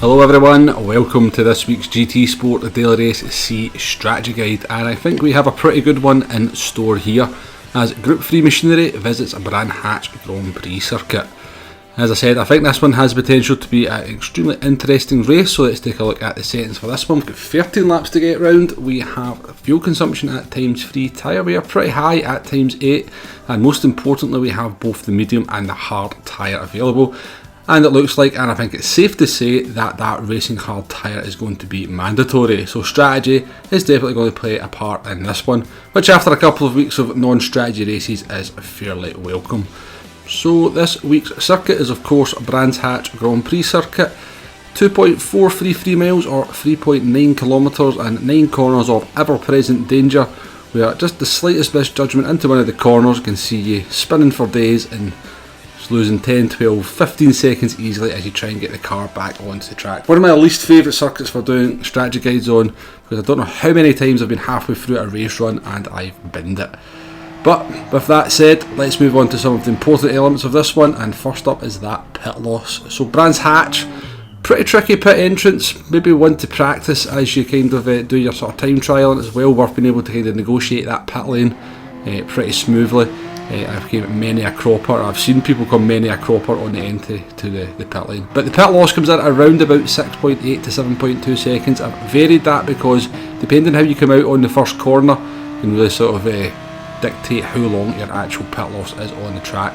Hello everyone, welcome to this week's GT Sport Daily Race C Strategy Guide, and I think we have a pretty good one in store here as Group 3 Machinery visits a Brands Hatch Grand Prix circuit. As I said, I think this one has potential to be an extremely interesting race, so let's take a look at the settings for this one. We've got 13 laps to get round. We have fuel consumption at times 3, tyre wear pretty high at times 8, and most importantly we have both the medium and the hard tyre available. And it looks like, and I think it's safe to say, that racing hard tyre is going to be mandatory. So strategy is definitely going to play a part in this one, which after a couple of weeks of non-strategy races is fairly welcome. So this week's circuit is of course Brands Hatch Grand Prix circuit. 2.433 miles or 3.9 kilometres and 9 corners of ever-present danger, where just the slightest misjudgment into one of the corners can see you spinning for days and losing 10, 12, 15 seconds easily as you try and get the car back onto the track. One of my least favourite circuits for doing strategy guides on, because I don't know how many times I've been halfway through a race run and I've binned it. But with that said, let's move on to some of the important elements of this one, and first up is that pit loss. So Brands Hatch, pretty tricky pit entrance, maybe one to practice as you kind of do your sort of time trial, and it's well worth being able to kind of negotiate that pit lane pretty smoothly. I've came many a cropper. I've seen people come many a cropper on the entry to the pit lane. But the pit loss comes in around about 6.8 to 7.2 seconds. I've varied that because depending how you come out on the first corner can really sort of dictate how long your actual pit loss is on the track.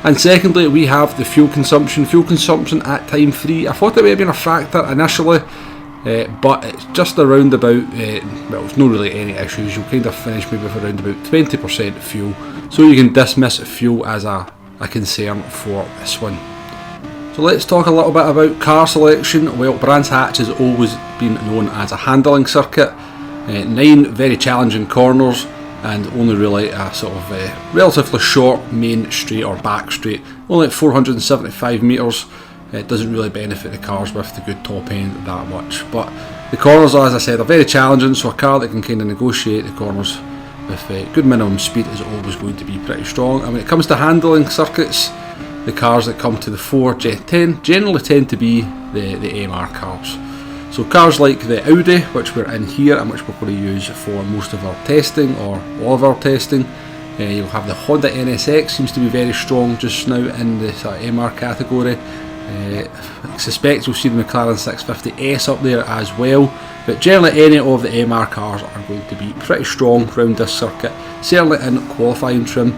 And secondly, we have the fuel consumption. Fuel consumption at time 3. I thought it may have been a factor initially, but it's just around about, well, it's not really any issues. You'll kind of finish maybe with around about 20% fuel. So you can dismiss fuel as a concern for this one. So let's talk a little bit about car selection. Well, Brands Hatch has always been known as a handling circuit. 9 very challenging corners and only really a sort of relatively short main straight or back straight. Only at 475 metres. It doesn't really benefit the cars with the good top end that much. But the corners, as I said, are very challenging, so a car that can kind of negotiate the corners with good minimum speed is always going to be pretty strong. And when it comes to handling circuits, the cars that come to the fore generally tend to be the AMR cars. So cars like the Audi, which we're in here and which we're going to use for most of our testing or all of our testing. You'll have the Honda NSX, seems to be very strong just now in the sort of AMR category. I suspect you'll see the McLaren 650S up there as well, but generally any of the MR cars are going to be pretty strong around this circuit, certainly in qualifying trim,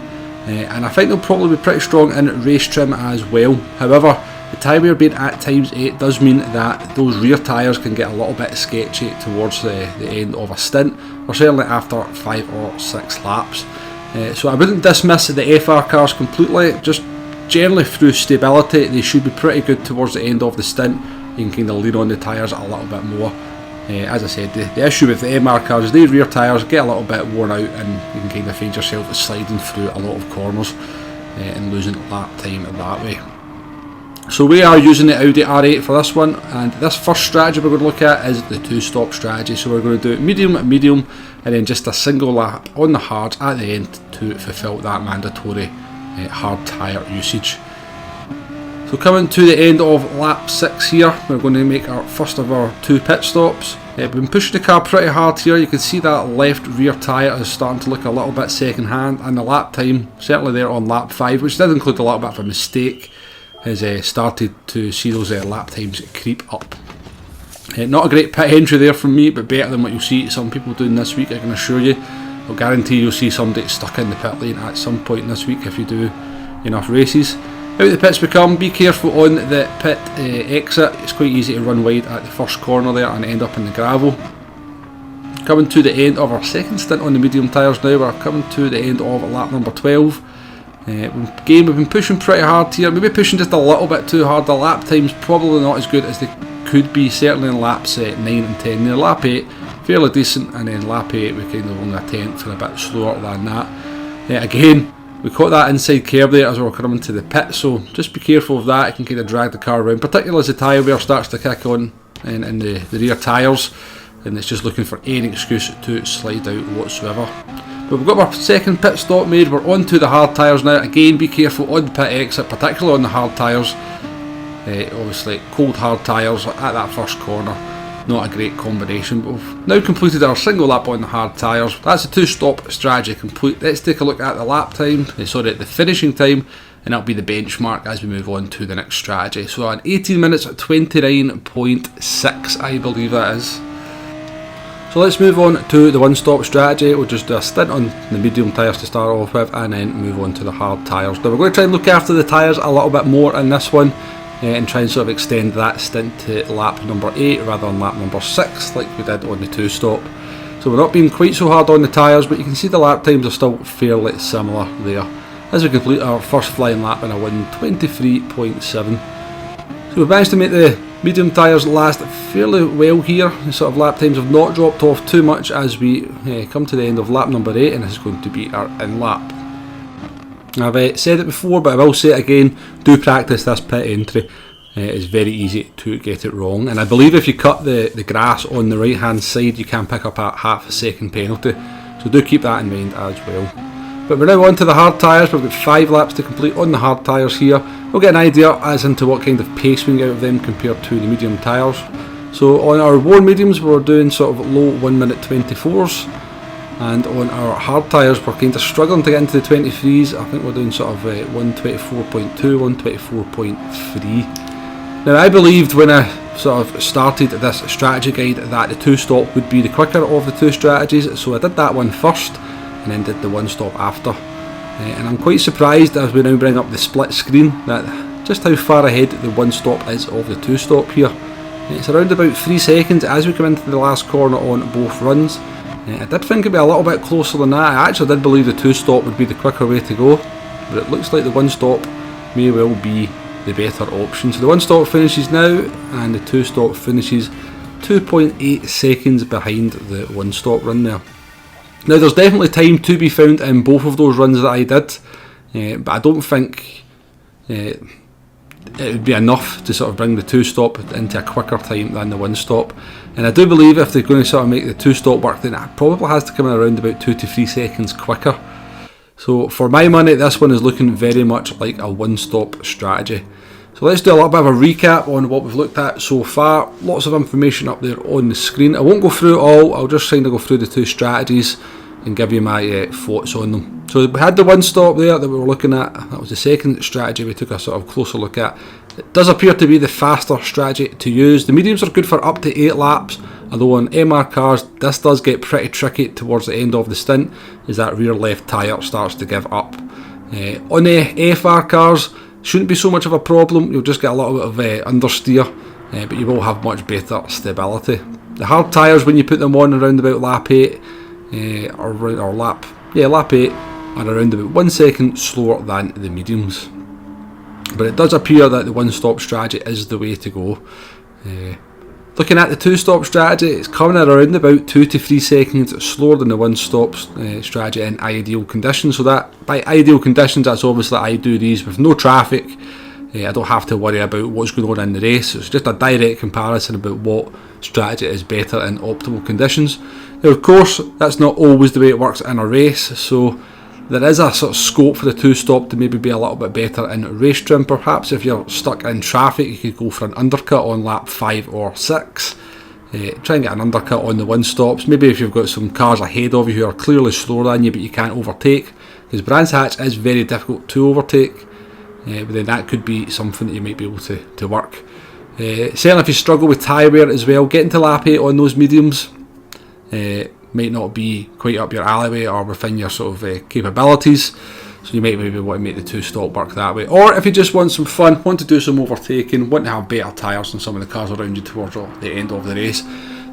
and I think they'll probably be pretty strong in race trim as well. However, the tyre wear being at times 8 does mean that those rear tyres can get a little bit sketchy towards the end of a stint, or certainly after 5 or 6 laps. So I wouldn't dismiss the FR cars completely. Just generally through stability they should be pretty good towards the end of the stint. You can kind of lean on the tyres a little bit more. As I said, the issue with the MR cars is the rear tyres get a little bit worn out and you can kind of find yourself sliding through a lot of corners and losing lap time that way. So we are using the Audi R8 for this one, and this first strategy we're going to look at is the 2-stop strategy. So we're going to do medium, and then just a single lap on the hards at the end to fulfill that mandatory hard tyre usage. So coming to the end of lap 6 here, we're going to make our first of our 2 pit stops. We've been pushing the car pretty hard here. You can see that left rear tyre is starting to look a little bit second hand, and the lap time, certainly there on lap 5, which did include a little bit of a mistake, has started to see those lap times creep up. Not a great pit entry there from me, but better than what you'll see some people doing this week, I can assure you. I'll guarantee you'll see somebody stuck in the pit lane at some point this week if you do enough races. Out the pits become, be careful on the pit exit. It's quite easy to run wide at the first corner there and end up in the gravel. Coming to the end of our second stint on the medium tyres now, we're coming to the end of lap number 12. Again, we've been pushing pretty hard here, maybe pushing just a little bit too hard. The lap time's probably not as good as they could be, certainly in laps 9 and 10. Near lap 8, fairly decent, and then lap 8 we kind of only a tenth and a bit slower than that. Again, we caught that inside curb there as we were coming to the pit, so just be careful of that. It can kind of drag the car around, particularly as the tyre wear starts to kick on in the rear tyres, and it's just looking for any excuse to slide out whatsoever. But we've got our second pit stop made. We're on to the hard tyres now. Again, be careful on the pit exit, particularly on the hard tyres. Obviously cold hard tyres at that first corner, not a great combination, but we've now completed our single lap on the hard tyres. That's the 2-stop strategy complete. Let's take a look at the lap time, the finishing time, and that'll be the benchmark as we move on to the next strategy. So on 18 minutes 29.6 I believe that is. So let's move on to the one-stop strategy. We'll just do a stint on the medium tyres to start off with, and then move on to the hard tyres. Now we're going to try and look after the tyres a little bit more in this one, and try and sort of extend that stint to lap number 8 rather than lap number 6 like we did on the 2-stop. So we're not being quite so hard on the tyres, but you can see the lap times are still fairly similar there, as we complete our first flying lap in a 1:23.7. So we've managed to make the medium tyres last fairly well here. The sort of lap times have not dropped off too much as we come to the end of lap number 8, and this is going to be our in lap. I've said it before, but I will say it again, do practice this pit entry. It's very easy to get it wrong, and I believe if you cut the grass on the right hand side you can pick up a half a second penalty, so do keep that in mind as well. But we're now on to the hard tyres. We've got 5 laps to complete on the hard tyres here. We'll get an idea as into what kind of pace we can get out of them compared to the medium tyres. So on our warm mediums we're doing sort of low 1:24s, and on our hard tyres we're kind of struggling to get into the 23s. I think we're doing sort of 1:24.2, 1:24.3. Now I believed when I sort of started this strategy guide that the 2-stop would be the quicker of the 2 strategies, so I did that one first and then did the 1-stop after. And I'm quite surprised as we now bring up the split screen that just how far ahead the 1-stop is of the 2-stop here. It's around about 3 seconds as we come into the last corner on both runs. I did think it'd be a little bit closer than that. I actually did believe the 2-stop would be the quicker way to go, but it looks like the 1-stop may well be the better option. So the 1-stop finishes now, and the 2-stop finishes 2.8 seconds behind the 1-stop run there. Now there's definitely time to be found in both of those runs that I did, but I don't think it would be enough to sort of bring the 2-stop into a quicker time than the 1-stop. And I do believe if they're going to sort of make the 2-stop work, then it probably has to come in around about 2 to 3 seconds quicker. So for my money, this one is looking very much like a 1-stop strategy. So let's do a little bit of a recap on what we've looked at so far. Lots of information up there on the screen. I won't go through it all, I'll just kind of go through the 2 strategies and give you my thoughts on them. So we had the 1-stop there that we were looking at. That was the second strategy we took a sort of closer look at. It does appear to be the faster strategy to use. The mediums are good for up to 8 laps, although on MR cars this does get pretty tricky towards the end of the stint as that rear left tyre starts to give up. On the FR cars, shouldn't be so much of a problem. You'll just get a little bit of understeer, but you will have much better stability. The hard tyres, when you put them on around about lap 8, lap 8, are around about 1 second slower than the mediums. But it does appear that the 1-stop strategy is the way to go. Looking at the 2-stop strategy, it's coming at around about 2 to 3 seconds slower than the 1-stop strategy in ideal conditions. So that, by ideal conditions, that's obviously I do these with no traffic. I don't have to worry about what's going on in the race. It's just a direct comparison about what strategy is better in optimal conditions. Now of course, that's not always the way it works in a race, so there is a sort of scope for the 2-stop to maybe be a little bit better in race trim. Perhaps if you're stuck in traffic, you could go for an undercut on lap 5 or 6. Try and get an undercut on the 1-stops. Maybe if you've got some cars ahead of you who are clearly slower than you but you can't overtake, because Brands Hatch is very difficult to overtake, but then that could be something that you might be able to work. Certainly if you struggle with tyre wear as well, getting to lap 8 on those mediums might not be quite up your alleyway or within your sort of capabilities, so you might maybe want to make the 2-stop work that way. Or if you just want some fun, want to do some overtaking, want to have better tyres than some of the cars around you towards the end of the race,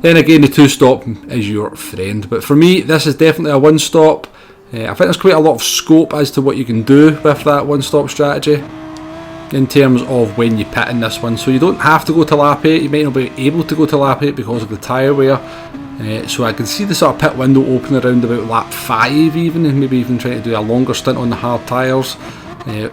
then again the 2-stop is your friend. But for me, this is definitely a 1-stop. I think there's quite a lot of scope as to what you can do with that 1-stop strategy in terms of when you pit in this one. So you don't have to go to lap 8, you might not be able to go to lap 8 because of the tyre wear. So I can see the sort of pit window open around about lap 5 even, and maybe even trying to do a longer stint on the hard tyres,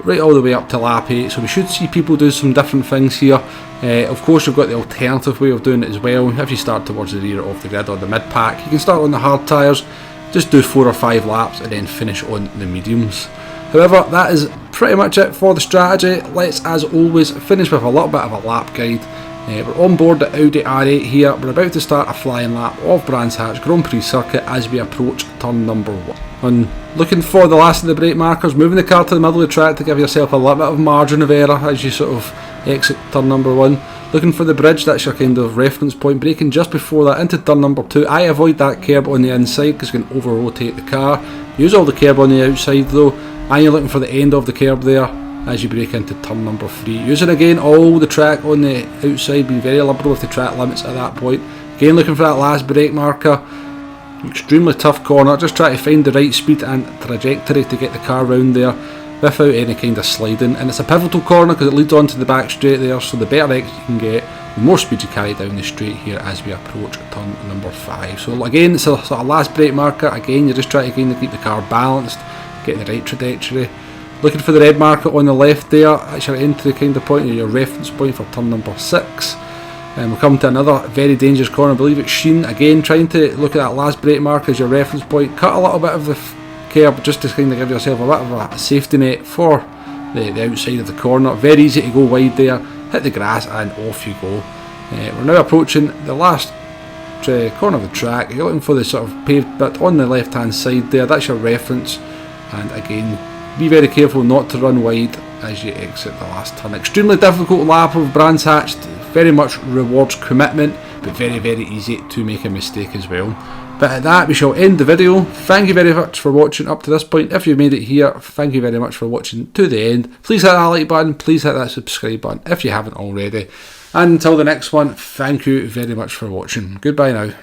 right all the way up to lap 8. So we should see people do some different things here. Of course you've got the alternative way of doing it as well. If you start towards the rear of the grid or the mid pack, you can start on the hard tyres, just do 4 or 5 laps and then finish on the mediums. However, that is pretty much it for the strategy. Let's, as always, finish with a little bit of a lap guide. We're on board the Audi R8 here. We're about to start a flying lap of Brands Hatch Grand Prix circuit as we approach turn number 1. Looking for the last of the brake markers, moving the car to the middle of the track to give yourself a little bit of margin of error as you sort of exit turn number 1. Looking for the bridge, that's your kind of reference point. Braking just before that into turn number 2. I avoid that kerb on the inside because you can over rotate the car. Use all the kerb on the outside though, and you're looking for the end of the kerb there as you brake into turn number 3. Using again all the track on the outside, being very liberal with the track limits at that point. Again looking for that last brake marker. Extremely tough corner, just try to find the right speed and trajectory to get the car round there without any kind of sliding. And it's a pivotal corner because it leads on to the back straight there, so the better exit you can get, the more speed you carry down the straight here as we approach turn number 5. So again, it's a sort of last brake marker. Again, you're just trying to keep the car balanced, get the right trajectory. Looking for the red marker on the left there, that's your entry kind of point, or your reference point for turn number 6. And we'll come to another very dangerous corner, I believe it's Sheen. Again, trying to look at that last brake marker as your reference point. Cut a little bit of the curb just to kind of give yourself a bit of a safety net for the outside of the corner. Very easy to go wide there, hit the grass and off you go. We're now approaching the last corner of the track. You're looking for the sort of paved bit on the left hand side there, that's your reference. And again, be very careful not to run wide as you exit the last turn. Extremely difficult lap of Brands Hatch, very much rewards commitment, but very, very easy to make a mistake as well. But at that, we shall end the video. Thank you very much for watching up to this point. If you've made it here, thank you very much for watching to the end. Please hit that like button, please hit that subscribe button if you haven't already. And until the next one, thank you very much for watching. Goodbye now.